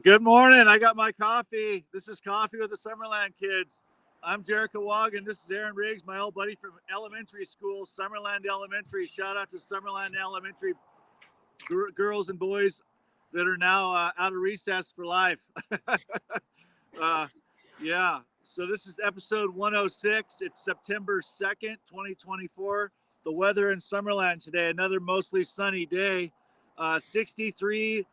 Good morning. I got my coffee. This is Coffee with the Summerland Kids. I'm Jerico Woggon. This is Aaron Riggs, my old buddy from elementary school, Summerland Elementary. Shout out to Summerland Elementary girls and boys that are now out of recess for life. Yeah. So this is episode 106. It's September 2nd, 2024. The weather in Summerland today, another mostly sunny day. 63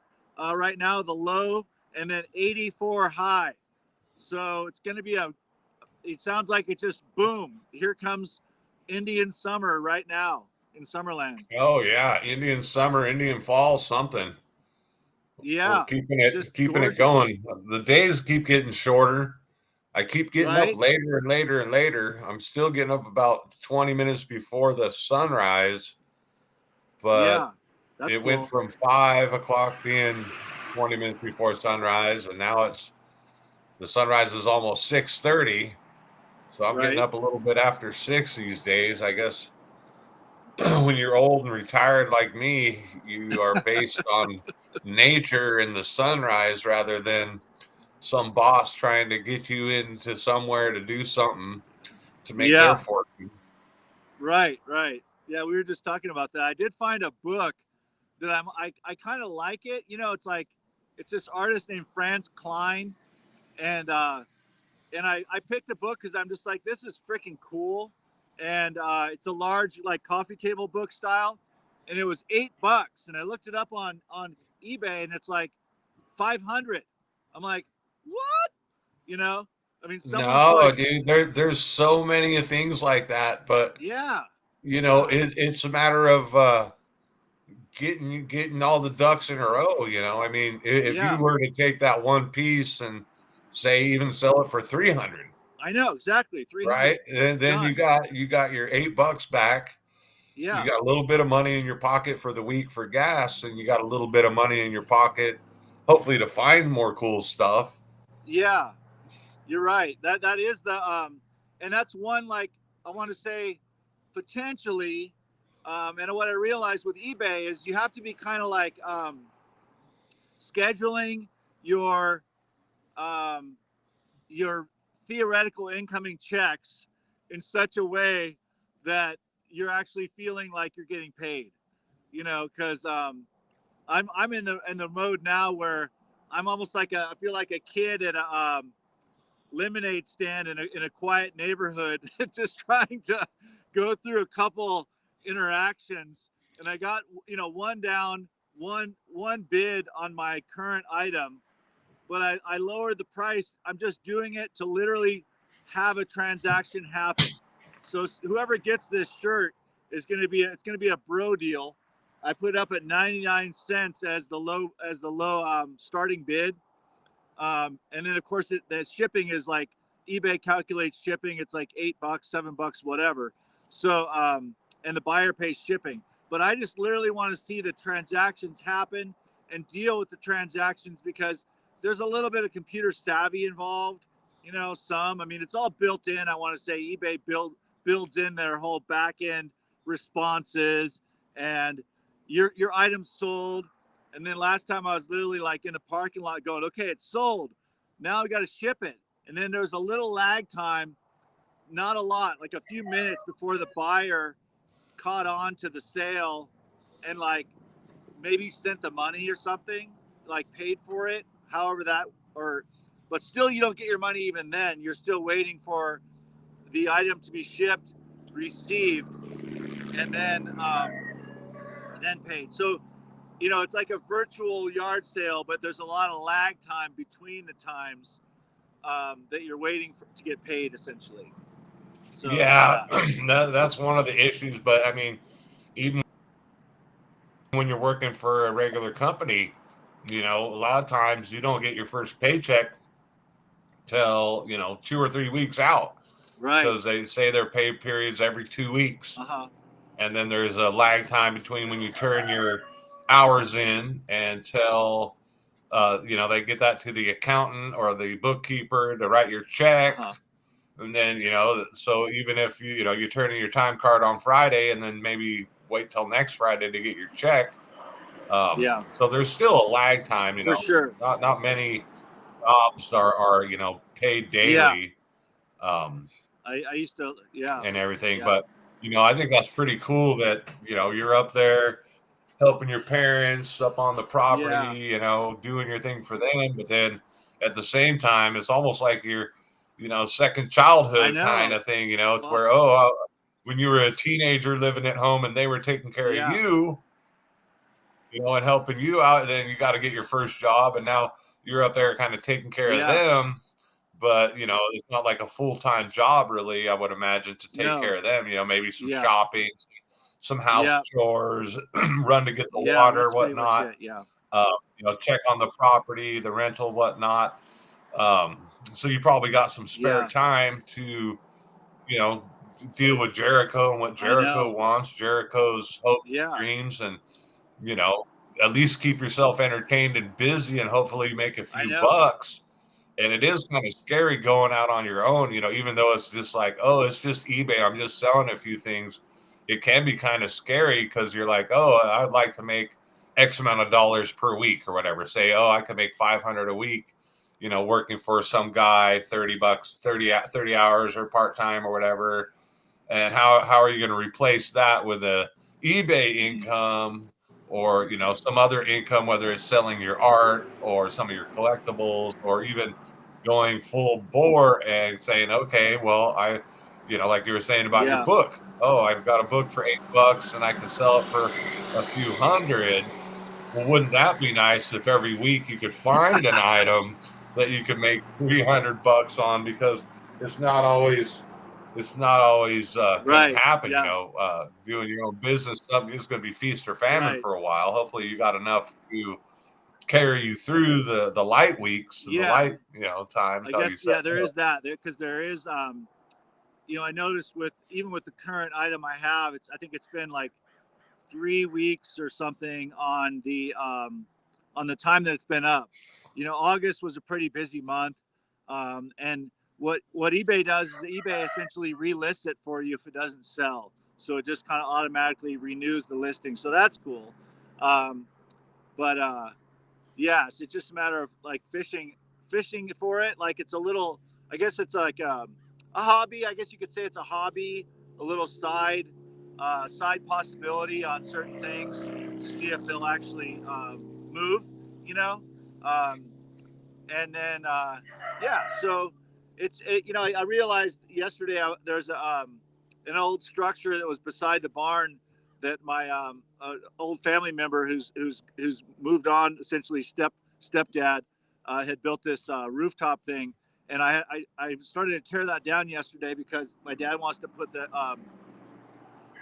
right now, the low, and then 84 high. So it's going to be it sounds like it just boom. Here comes Indian summer right now in Summerland. Oh yeah, Indian summer, Indian fall, something. We're Yeah. keeping Just it gorgeous. going. The days keep getting shorter. I keep getting up Right? later and later and later. I'm still getting up about 20 minutes before the sunrise, but Yeah. That's it went cool. from 5 o'clock being 20 minutes before sunrise, and now the sunrise is almost 6:30. So I'm getting Right? up a little bit after 6 these days. I guess when you're old and retired like me, you are based on nature and the sunrise rather than some boss trying to get you into somewhere to do something to make their Yeah. fortune. Right. Right. Yeah. We were just talking about that. I did find a book that I kind of like it. It's this artist named Franz Klein, and I picked the book because I'm just like, this is freaking cool, and it's a large like coffee table book style, and it was $8, and I looked it up on eBay, and it's like 500. I'm like, what? You know, I mean, someone's No, probably dude, there's so many things like that, but yeah, you know, yeah, it's a matter of getting all the ducks in a row. I mean, if you yeah. were to take that one piece and say even sell it for 300, I know exactly 300 right? Then you done. got your $8 back. You Yeah, got a little bit of money in your pocket for the week for gas, and you got a little bit of money in your pocket, hopefully to find more cool stuff. yeah. You're right. That is and that's one like I want to say potentially, and what I realized with eBay is you have to be kind of like scheduling your um, your theoretical incoming checks in such a way that you're actually feeling like you're getting paid. Because I'm in the mode now where I'm almost like I feel like a kid at a lemonade stand in a quiet neighborhood, just trying to go through a couple interactions. And I got, one down, one bid on my current item, but I lowered the price. I'm just doing it to literally have a transaction happen. So whoever gets this shirt it's going to be a bro deal. I put it up at 99 cents as the low starting bid. And then of course the shipping is like eBay calculates shipping. It's like $8, $7, whatever. So, and the buyer pays shipping, but I just literally want to see the transactions happen and deal with the transactions because there's a little bit of computer savvy involved, I mean, it's all built in. I want to say eBay builds in their whole back end responses and your items sold. And then last time I was literally like in the parking lot going, okay, it's sold. Now we got to ship it. And then there's a little lag time, not a lot, like a few minutes before the buyer caught on to the sale and like maybe sent the money or something, like paid for it, however that, but still you don't get your money even then. You're still waiting for the item to be shipped, received, and then paid. So it's like a virtual yard sale, but there's a lot of lag time between the times that you're waiting to get paid, essentially. So, Yeah, yeah. that's one of the issues. But I mean, even when you're working for a regular company, a lot of times you don't get your first paycheck till 2 or 3 weeks out Right. because they say their pay periods every 2 weeks. Uh-huh. And then there's a lag time between when you turn your hours in until they get that to the accountant or the bookkeeper to write your check. Uh-huh. And then so even if you turn in your time card on Friday and then maybe wait till next Friday to get your check, Yeah, So there's still a lag time, for sure. not many jobs are, paid Yeah, daily, um, I used to. Yeah, and everything. yeah, But, I think that's pretty cool that, you're up there helping your parents up on the property, yeah. doing your thing for them. But then at the same time, it's almost like your, second childhood I kind know. of thing. It's Fuck. where, when you were a teenager living at home and they were taking care of Yeah, you, and helping you out, and then you got to get your first job, and now you're up there kind of taking care of yeah. them. But it's not like a full-time job, really. I would imagine to take care No. of them. Maybe some Yeah, shopping, some house yeah, chores, run to get the yeah. water, That's pretty much whatnot. it. Yeah, Check on the property, the rental, whatnot. So you probably got some spare yeah. time to, you know, deal with Jericho and what I Jericho know. wants, Jericho's hopes and Yeah, dreams, and you know, at least keep yourself entertained and busy, and hopefully make a I few know. bucks. And it is kind of scary going out on your own, even though it's just like, oh, it's just eBay, I'm just selling a few things. It can be kind of scary because you're like, oh, I'd like to make X amount of dollars per week or whatever. Say, oh, I could make 500 a week, working for some guy, 30 bucks, 30 hours or part time or whatever. And how are you going to replace that with a eBay income, or some other income, whether it's selling your art or some of your collectibles, or even going full bore and saying, okay, well, like you were saying about your Yeah, book, oh, I've got a book for $8 and I can sell it for a few hundred. Well, wouldn't that be nice if every week you could find an item that you could make 300 bucks on? Because it's not always going to right. happen. Yeah, Doing your own business, something is going to be feast or famine right. for a while. Hopefully you got enough to carry you through the light weeks and the Yeah, light time I until you guess. set Yeah, there up. is that. Because there is. I noticed with even with the current item I have, I think it's been like 3 weeks or something on the time that it's been up. August was a pretty busy month, and what eBay does is eBay essentially relists it for you if it doesn't sell. So it just kind of automatically renews the listing. So that's cool. Um, but yeah, so it's just a matter of like fishing for it. Like it's a little, I guess it's like a hobby. I guess you could say it's a hobby, a little side possibility on certain things to see if they'll actually move. You know, um, and then yeah, so I realized yesterday there's an old structure that was beside the barn that my old family member who's moved on, essentially stepdad, had built this rooftop thing. And I started to tear that down yesterday because my dad wants to put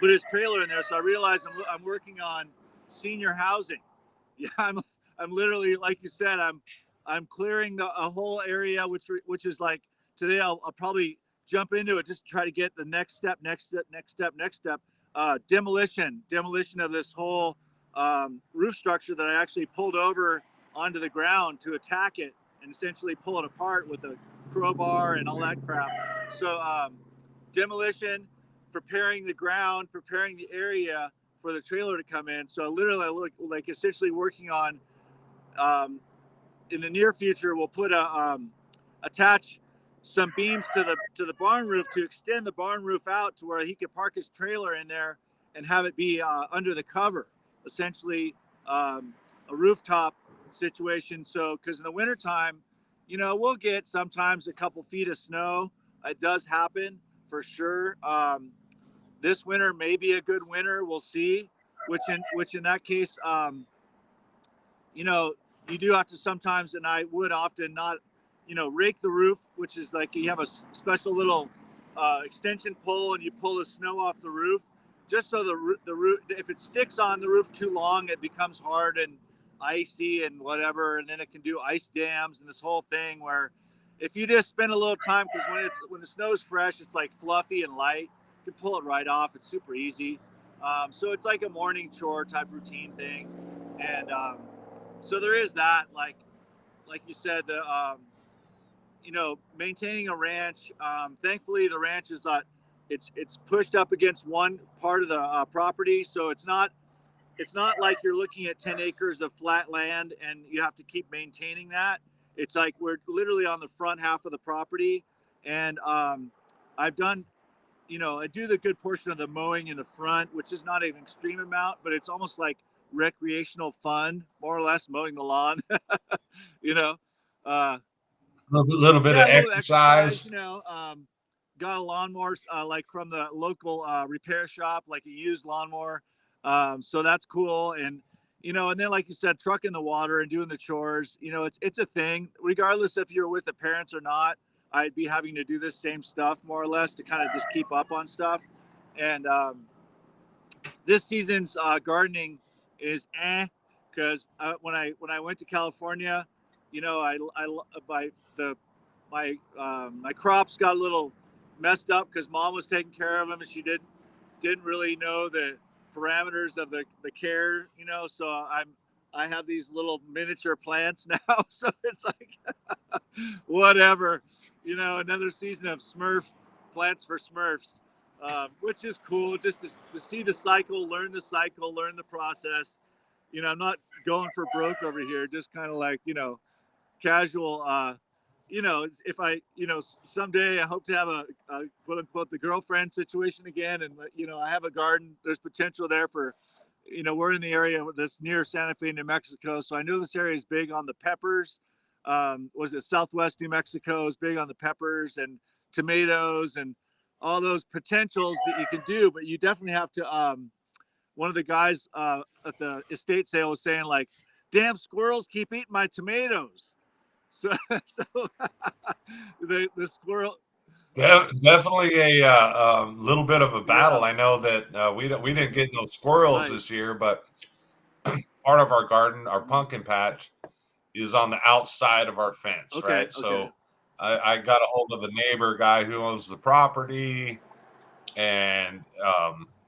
his trailer in there. So I realized I'm working on senior housing. Yeah, I'm literally, like you said, I'm clearing a whole area, which is like today I'll probably jump into it just to try to get the next step. Demolition of this whole roof structure that I actually pulled over onto the ground to attack it and essentially pull it apart with a crowbar and all that crap. So demolition, preparing the ground, preparing the area for the trailer to come in. So literally, I look like essentially working on um, in the near future. We'll put attach some beams to the barn roof to extend the barn roof out to where he could park his trailer in there and have it be under the cover, essentially a rooftop situation. So because in the wintertime, we'll get sometimes a couple feet of snow. It does happen for sure. This winter may be a good winter. We'll see. Which in that case, you know, you do have to sometimes, and I would often not, rake the roof, which is like you have a special little extension pole and you pull the snow off the roof, just so the roof, if it sticks on the roof too long, it becomes hard and icy and whatever, and then it can do ice dams and this whole thing where if you just spend a little time, because when the snow's fresh, it's like fluffy and light. You can pull it right off. It's super easy. So it's like a morning chore type routine thing, and so there is that. Like you said, the maintaining a ranch. Thankfully, the ranch is it's pushed up against one part of the property, so it's not it's not like you're looking at 10 acres of flat land and you have to keep maintaining that. It's like we're literally on the front half of the property. And I've done, I do the good portion of the mowing in the front, which is not an extreme amount, but it's almost like recreational fun, more or less mowing the lawn, you know. Uh, Little bit of yeah, a little exercise, exercise. Got a lawnmower like from the local repair shop, like a used lawnmower. So that's cool. And then like you said, trucking the water and doing the chores, it's a thing, regardless if you're with the parents or not. I'd be having to do this same stuff more or less to kind of just keep up on stuff. And this season's gardening is because when I went to California, I by the my crops got a little messed up because mom was taking care of them and she didn't really know the parameters of the care, so I have these little miniature plants now. So it's like whatever, another season of Smurf plants for Smurfs, which is cool just to see the cycle, learn the process. I'm not going for broke over here, just kind of like, casual. If I, someday I hope to have a quote unquote the girlfriend situation again, and I have a garden. There's potential there for, we're in the area that's near Santa Fe, New Mexico, so I know this area is big on the peppers. Was it Southwest New Mexico is big on the peppers and tomatoes and all those potentials that you can do, but you definitely have to. One of the guys at the estate sale was saying like, "Damn squirrels keep eating my tomatoes." So, so the squirrel. Definitely a little bit of a Yeah. battle. I know that we didn't get no squirrels Right. this year, but part of our garden, our pumpkin patch, is on the outside of our fence, Okay. right? Okay. So I got a hold of the neighbor guy who owns the property and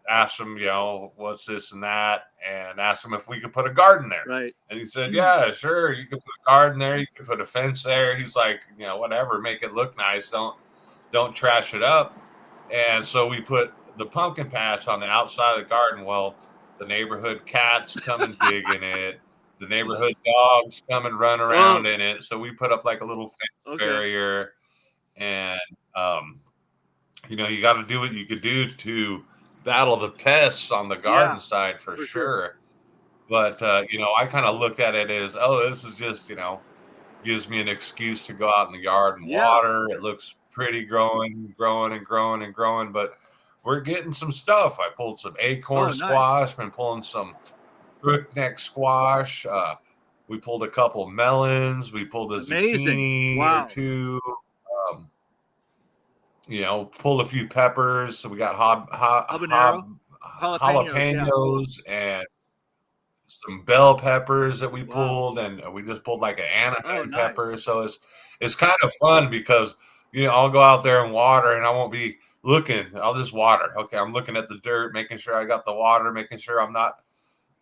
asked him, what's this and that, and asked him if we could put a garden there. Right. And he said, yeah, sure, you can put a garden there, you can put a fence there. He's like, whatever, make it look nice. Don't trash it up. And so we put the pumpkin patch on the outside of the garden. Well, the neighborhood cats come and dig in it. The neighborhood dogs come and run Oh. around in it. So we put up like a little fence Okay. barrier. And, you got to do what you could do to battle the pests on the Yeah. garden side for For sure. sure. But, I kind of looked at it as, oh, this is just, gives me an excuse to go out in the yard and Yeah. water. It looks pretty growing, growing and growing and growing, but we're getting some stuff. I pulled some acorn Oh, nice. squash, been pulling some crookneck squash. We pulled a couple melons. We pulled a Amazing. zucchini or Wow. two. Um, pulled a few peppers. So we got Habanero, jalapenos. Yeah. Cool. jalapenos and some bell peppers that we Wow. pulled, and we just pulled like an Oh, Anaheim pepper. nice. So it's kind of fun because I'll go out there and water, and I won't be looking. I'll just water. Okay, I'm looking at the dirt, making sure I got the water, making sure I'm not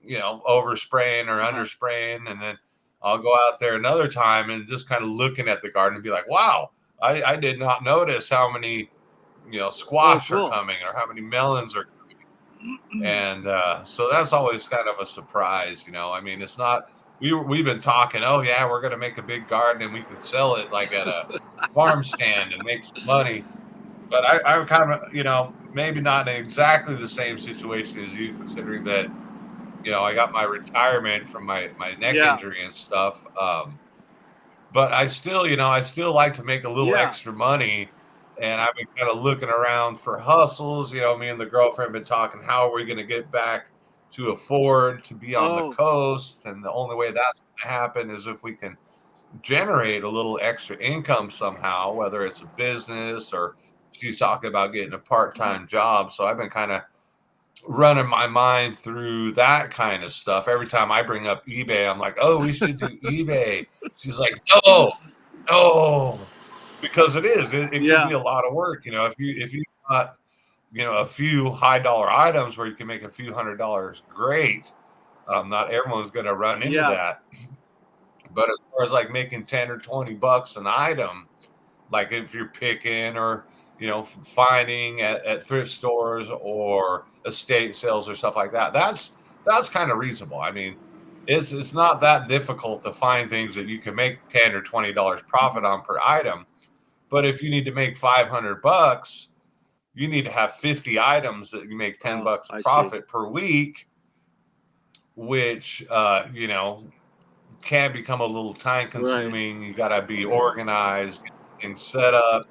overspraying or Uh-huh. underspraying, and then I'll go out there another time and just kind of looking at the garden and be like, wow, I did not notice how many Oh, squash are cool. coming or how many melons are. And so that's always kind of a surprise. I mean, it's not, we've been talking, oh, yeah, we're going to make a big garden and we could sell it like at a farm stand and make some money. But I'm kind of, maybe not in exactly the same situation as you, considering that, I got my retirement from my neck Yeah. injury and stuff. But I still like to make a little Yeah. extra money. And I've been kind of looking around for hustles. Me and the girlfriend been talking, how are we going to get back to afford to be on the Oh. coast? And the only way that's going to happen is if we can generate a little extra income somehow, whether it's a business or she's talking about getting a part-time job. So I've been kind of running my mind through that kind of stuff. Every time I bring up eBay, I'm like, oh, we should do eBay. She's like, no, because it can Yeah. be a lot of work. If you got, a few high dollar items where you can make a few $100s, great. Not everyone's going to run into Yeah. that. But as far as like making 10 or 20 bucks an item, like if you're picking or finding at thrift stores or estate sales or stuff like that, that's kind of reasonable. I mean, it's not that difficult to find things that you can make $10 or $20 profit on per item. But if you need to make $500, you need to have 50 items that you make $10 I see. profit per week, which can become a little time Right. consuming. You got to be organized and set up.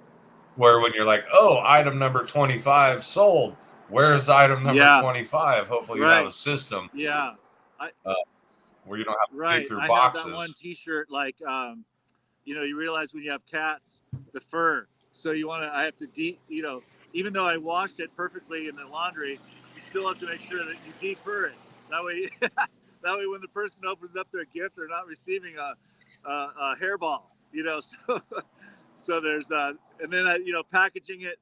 Where when you're like, oh, item number 25 sold. Where's item number Yeah. 25? Hopefully, you have a Right. system Yeah. I uh, where you don't have to dig right. through I have that one boxes. T-shirt. Like, you realize when you have cats, the fur. So I have to even though I washed it perfectly in the laundry, you still have to make sure that you defur it. That way, that way when the person opens up their gift, they're not receiving a hairball. So there's and then packaging it.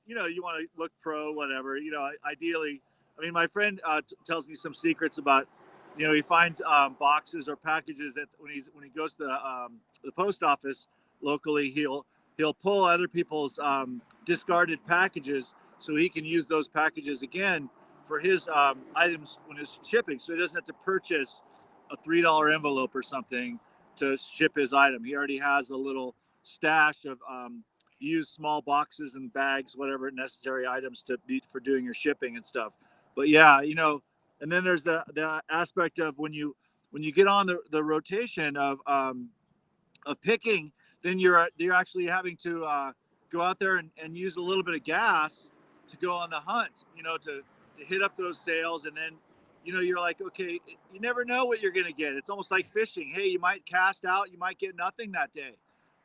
You want to look pro, whatever. Ideally, I mean, my friend tells me some secrets about. He finds boxes or packages that when he goes to the post office locally, he'll pull other people's discarded packages so he can use those packages again for his items when he's shipping. So he doesn't have to purchase a $3 envelope or something to ship his item. He already has a little stash of used small boxes and bags, whatever necessary items for doing your shipping and stuff. But yeah, and then there's the aspect of when you get on the rotation of picking, then you're actually having to go out there and use a little bit of gas to go on the hunt, to hit up those sales. And then you're like, okay, you never know what you're going to get. It's almost like fishing. Hey, you might cast out, you might get nothing that day,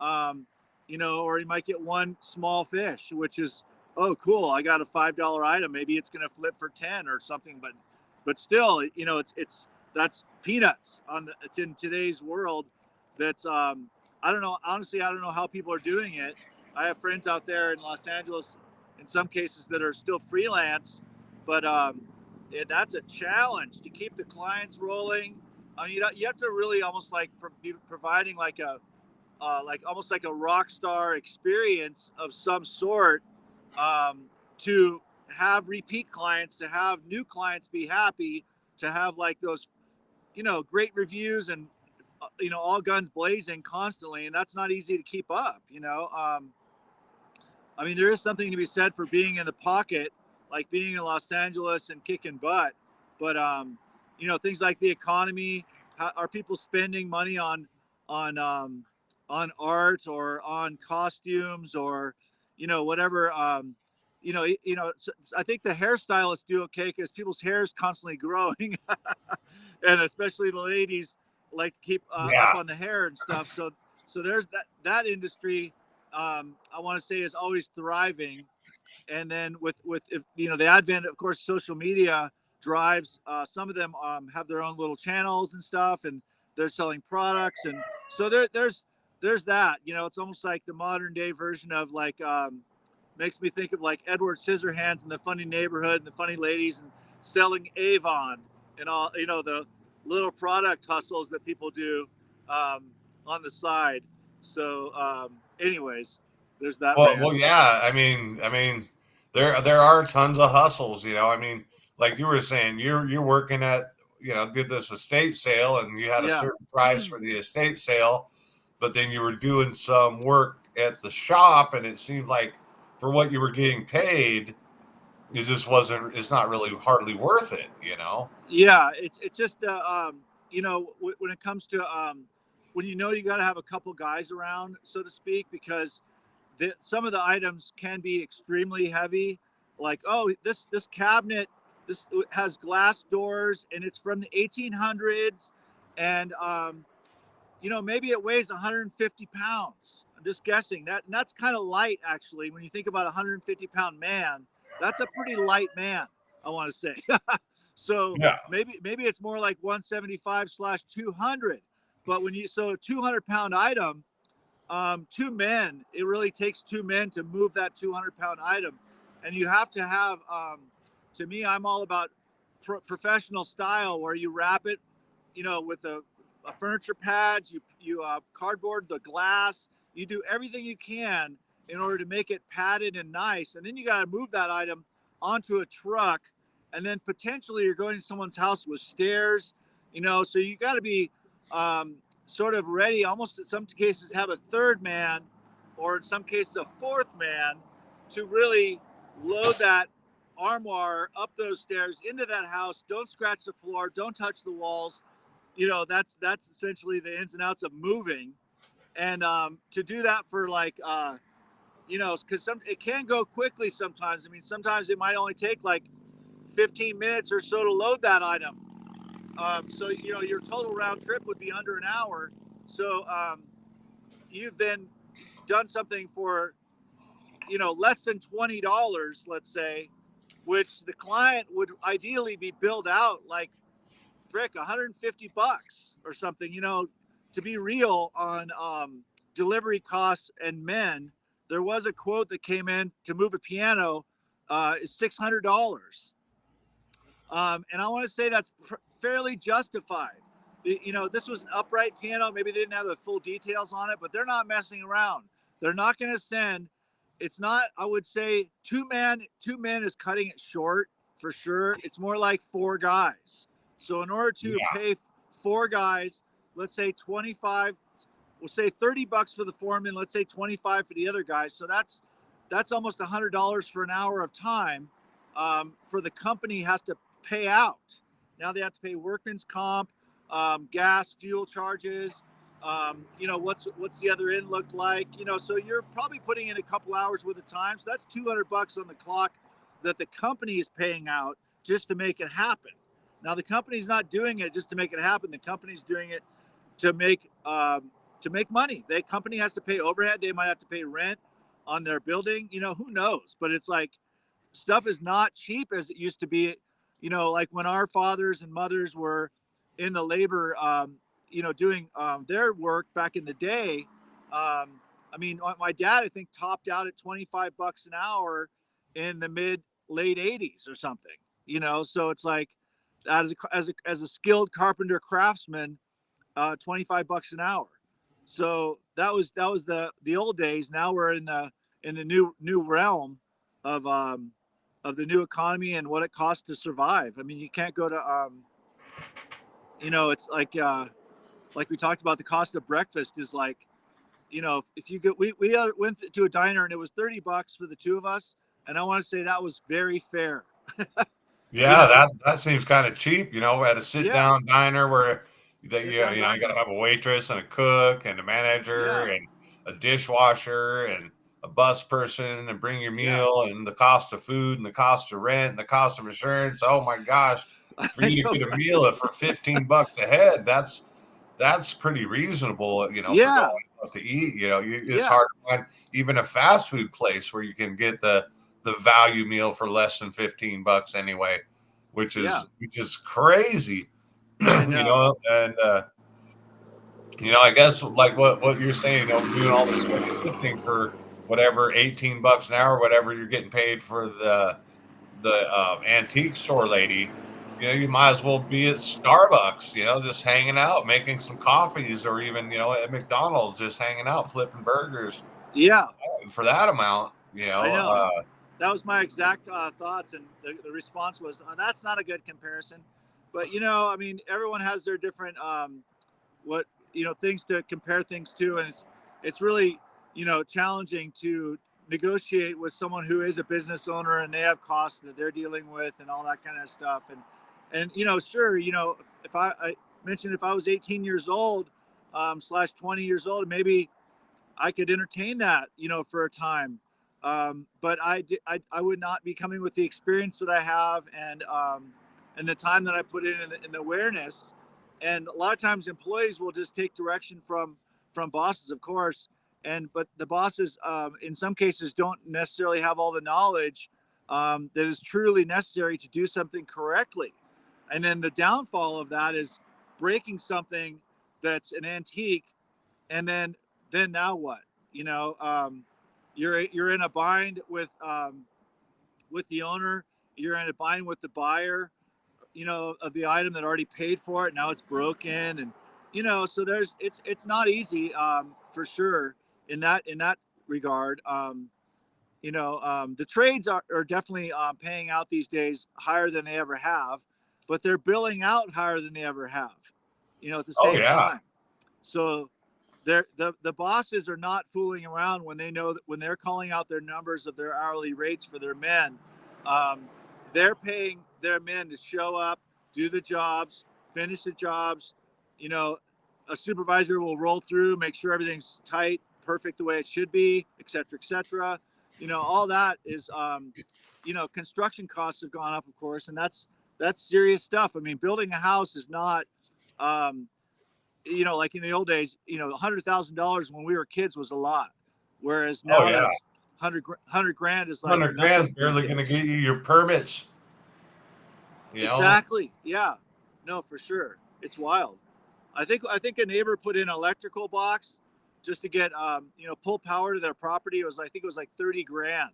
or you might get one small fish, which is, oh cool, I got a $5 item, maybe it's going to flip for 10 or something. But still, it's that's peanuts it's in today's world. That's I don't know, honestly, I don't know how people are doing it. I have friends out there in Los Angeles in some cases that are still freelance, but that's a challenge to keep the clients rolling. I mean, you have to really almost like be providing like almost like a rock star experience of some sort, to have repeat clients, to have new clients be happy, to have like those great reviews and all guns blazing constantly, and that's not easy to keep up. I mean, there is something to be said for being in the pocket, like being in Los Angeles and kicking butt. But things like the economy. Are people spending money on art or on costumes or whatever? I think the hairstylists do okay because people's hair is constantly growing, and especially the ladies like to keep up Yeah. on the hair and stuff. So there's that industry. I want to say is always thriving. And then with if the advent, of course, social media drives. Some of them have their own little channels and stuff, and they're selling products, and so there's that. It's almost like the modern day version of like makes me think of like Edward Scissorhands and the Funny Neighborhood and the Funny Ladies and selling Avon and all the little product hustles that people do um, on the side. So, anyways, there's that Well, rant. yeah. I mean, there are tons of hustles. I mean, like you were saying, you're working at did this estate sale, and you had a Yeah. certain price for the estate sale, but then you were doing some work at the shop, and it seemed like for what you were getting paid, it just wasn't. It's not really hardly worth it. Yeah, it's just when it comes to when you got to have a couple guys around, so to speak, because some of the items can be extremely heavy. Like, oh, this cabinet, this has glass doors and it's from the 1800s, and maybe it weighs 150 pounds. I'm just guessing that, and that's kind of light actually. When you think about a 150-pound man, that's a pretty light man, I want to say. So Yeah. maybe it's more like 175/200. But a 200-pound item, two men, it really takes two men to move that 200-pound item, and you have to have. To me, I'm all about professional style, where you wrap it, with a furniture pads, you cardboard the glass, you do everything you can in order to make it padded and nice, and then you got to move that item onto a truck and then potentially you're going to someone's house with stairs, so you got to be sort of ready, almost in some cases have a third man, or in some cases a fourth man, to really load that armoire up those stairs into that house. Don't scratch the floor, don't touch the walls. That's essentially the ins and outs of moving. And to do that for like because it can go quickly sometimes. I mean, sometimes it might only take like 15 minutes or so to load that item. So your total round trip would be under an hour. So you've then done something for less than $20, let's say, which the client would ideally be billed out like $150 or something. To be real on delivery costs and men, there was a quote that came in to move a piano is $600. And I want to say that's fairly justified. This was an upright piano. Maybe they didn't have the full details on it, but they're not messing around. They're not going to send. It's not, I would say, two men is cutting it short for sure. It's more like four guys. So in order to Yeah. pay four guys, let's say 25, we'll say $30 for the foreman, let's say 25 for the other guys. So that's almost $100 for an hour of time. For the company has to pay out. Now they have to pay workman's comp, gas, fuel charges. What's the other end look like? So you're probably putting in a couple hours worth of time. So that's $200 on the clock that the company is paying out just to make it happen. Now the company's not doing it just to make it happen. The company's doing it to make money. The company has to pay overhead. They might have to pay rent on their building. Who knows? But it's like stuff is not cheap as it used to be. Like when our fathers and mothers were in the labor, doing their work back in the day. I mean, my dad, I think, topped out at $25 an hour in the late 80s or something. So it's like as a skilled carpenter craftsman, $25 an hour. So that was the old days. Now we're in the new realm of the new economy and what it costs to survive. I mean, you can't go to it's like we talked about, the cost of breakfast is like, if you go, we went to a diner and it was $30 for the two of us, and I want to say that was very fair. you Yeah, know, that seems kind of cheap, at a sit yeah, down diner where that sit down you got to diner, have a waitress and a cook and a manager yeah, and a dishwasher and a bus person and bring your yeah. meal and the cost of food and the cost of rent and the cost of insurance. Oh my gosh, for I you to know, get a right? meal for $15 a head, that's pretty reasonable, for going Yeah, out to eat. It's yeah, hard to find even a fast food place where you can get the value meal for less than $15 anyway, which yeah. is crazy. I know. And I guess like what you're saying, doing all this heavy lifting for whatever $18 an hour, whatever you're getting paid for the antique store lady. You might as well be at Starbucks, just hanging out, making some coffees, or even at McDonald's, just hanging out, flipping burgers Yeah, for that amount. I know. That was my exact thoughts, and the response was, "That's not a good comparison." But I mean, everyone has their different what things to compare things to, and it's really challenging to negotiate with someone who is a business owner and they have costs that they're dealing with and all that kind of stuff. And sure, if I mentioned, if I was 18 years old slash 20 years old, maybe I could entertain that, for a time. But I would not be coming with the experience that I have, and the time that I put in the awareness. And a lot of times employees will just take direction from bosses, of course. But the bosses, in some cases, don't necessarily have all the knowledge that is truly necessary to do something correctly. And then the downfall of that is breaking something that's an antique, and then now what? You know, you're in a bind with the owner. You're in a bind with the buyer. Of the item that already paid for it. Now it's broken, and so it's not easy, for sure, in that regard. the trades are definitely paying out these days higher than they ever have, but they're billing out higher than they ever have, at the Oh same yeah. time. So the bosses are not fooling around when they know that when they're calling out their numbers of their hourly rates for their men. Um, they're paying their men to show up, do the jobs, finish the jobs. You know, a supervisor will roll through, make sure everything's tight, perfect the way it should be, et cetera, et cetera. All that is, construction costs have gone up, of course, and that's serious stuff. I mean, building a house is not, um, like in the old days, $100,000 when we were kids was a lot, whereas Oh now yeah. that's 100 grand is like 100 grand's nothing these barely going to days. get you your permits. You know? Exactly. Yeah. No, for sure. It's wild. I think a neighbor put in an electrical box just to get pull power to their property. It was like 30 grand.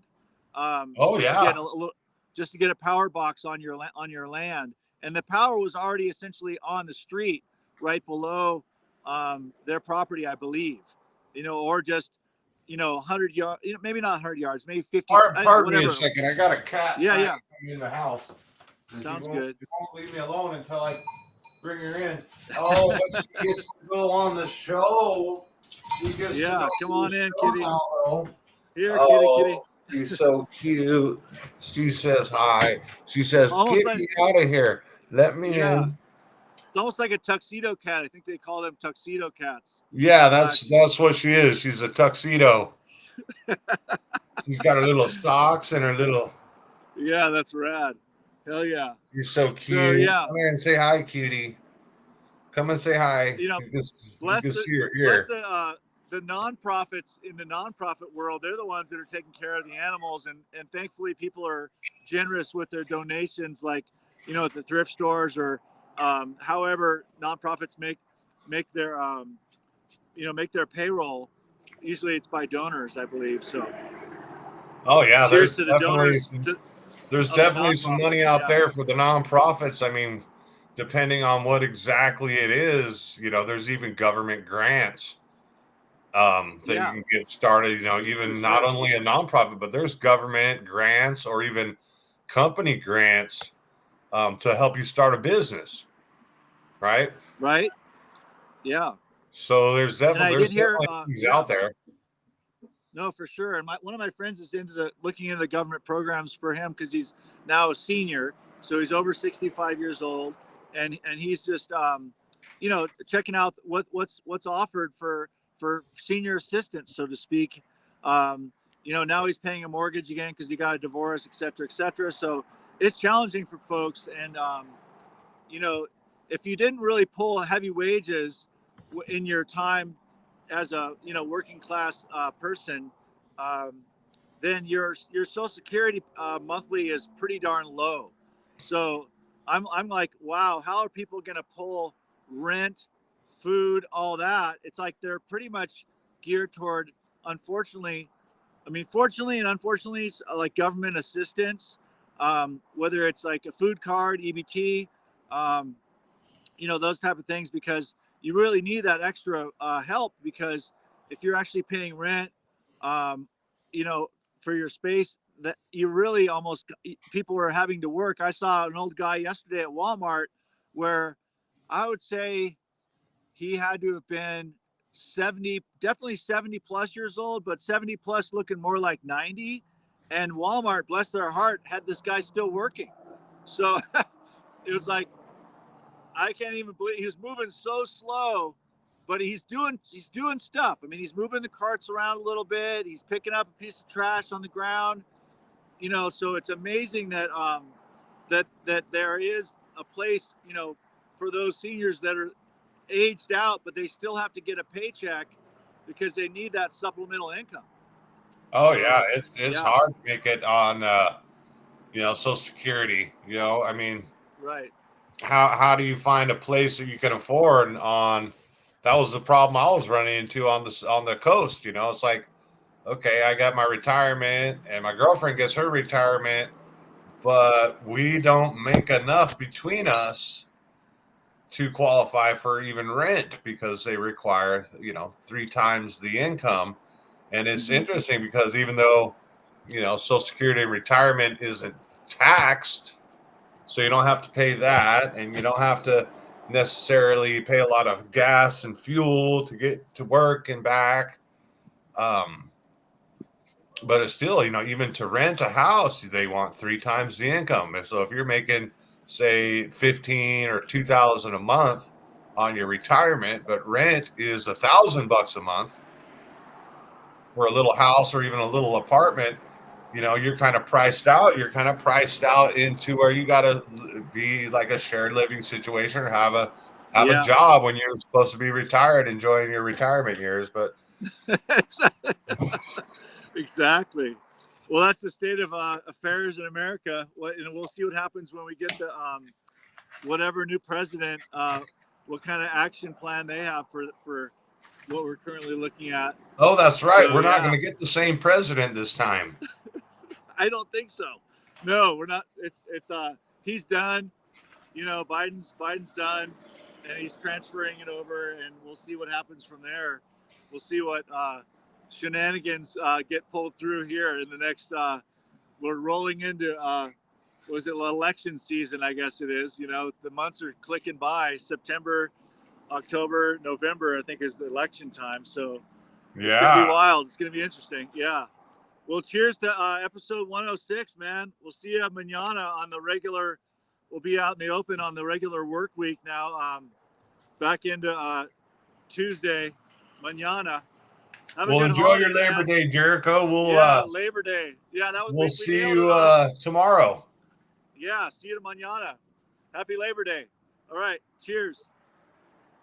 Oh Just to yeah. get a little just to get a power box on your land. And the power was already essentially on the street right below their property, I believe. Or just 100 yards, maybe not 100 yards, maybe 50, Pardon me a whatever. second. I got a cat Yeah, trying to yeah. come in the house. And Sounds won't, good. she won't leave me alone until I bring her in. Oh, but she gets to go on the show. She gets to go Yeah, come on the on in, show kitty. now, though. Here, kitty, kitty. Oh, she's so cute. She says hi. She says, Almost "Get like, me out of here. Let me yeah, in." it's almost like a tuxedo cat. I think they call them tuxedo cats. Yeah, She's that's what she is. She's a tuxedo. She's got her little socks and her little. Yeah, that's rad. Hell yeah. She's so So cute. yeah, Come here and say hi, cutie. Come and say hi. you know, You bless can the see her bless here. the nonprofits in the nonprofit world. They're the ones that are taking care of the animals, and thankfully people are generous with their donations, like at the thrift stores or however nonprofits make their make their payroll. Usually it's by donors, I believe. So Oh yeah, cheers to the donors there's of the definitely some money nonprofits. out Yeah, there for the nonprofits. I mean, depending on what exactly it is, there's even government grants that you yeah, can get started. for Even not sure. only a nonprofit, but there's government grants or even company grants to help you start a business, right? Right? Yeah. So there's And I definitely did hear, things yeah, out there. no, for sure. And one of my friends is looking into the government programs for him because he's now a senior, so he's over 65 years old, and he's just checking out what's offered for senior assistance, so to speak. Now he's paying a mortgage again because he got a divorce, et cetera, et cetera. So it's challenging for folks, and you know, if you didn't really pull heavy wages in your time as a working class person, um, then your Social Security monthly is pretty darn low. So I'm like, wow, how are people going to pull rent, food, all that? It's like they're pretty much geared toward, unfortunately. I mean, fortunately and unfortunately, it's like government assistance, whether it's like a food card, EBT. Um, those type of things, because you really need that extra help, because if you're actually paying rent, um, you know for your space, that you really almost, people are having to work. I saw an old guy yesterday at Walmart where I would say he had to have been 70, definitely 70 plus years old, but 70 plus looking more like 90. And Walmart, bless their heart, had this guy still working. So it was like, I can't even believe he was moving so slow, but he's doing stuff. I mean, he's moving the carts around a little bit. He's picking up a piece of trash on the ground. So it's amazing that that there is a place, for those seniors that are aged out, but they still have to get a paycheck because they need that supplemental income. Oh yeah, So it's yeah, hard to make it on Social Security. I mean, right. how do you find a place that you can afford on? That was the problem I was running into on the coast. It's like, okay, I got my retirement and my girlfriend gets her retirement, but we don't make enough between us to qualify for even rent because they require, three times the income. And it's Mm-hmm. interesting because even though Social Security and retirement isn't taxed, so you don't have to pay that, and you don't have to necessarily pay a lot of gas and fuel to get to work and back. But it's still, even to rent a house, they want 3 times the income. And so if you're making, say, 15 or 2,000 a month on your retirement, but rent is $1,000 a month for a little house or even a little apartment, you're kind of priced out. You're kind of priced out into where you got to be like a shared living situation or have a job when you're supposed to be retired, enjoying your retirement years. But exactly. Well, that's the state of affairs in America. And we'll see what happens when we get the whatever new president, what kind of action plan they have for what we're currently looking at. Oh, that's right. So, we're not going to get the same president this time. I don't think so. No, we're not. It's he's done. Biden's done, and he's transferring it over, and we'll see what happens from there. We'll see what shenanigans get pulled through here in the next. We're rolling into was it election season? I guess it is. The months are clicking by. September, October, November, I think is the election time. So it's gonna be wild. It's gonna be interesting. Yeah. Well, cheers to episode 106, man. We'll see you mañana on the regular. We'll be out in the open on the regular work week now. Back into Tuesday, mañana. Well, enjoy your Labor Day, Jericho. Labor Day. Yeah, that was. We'll see you tomorrow. Yeah, see you mañana. Happy Labor Day. All right, cheers.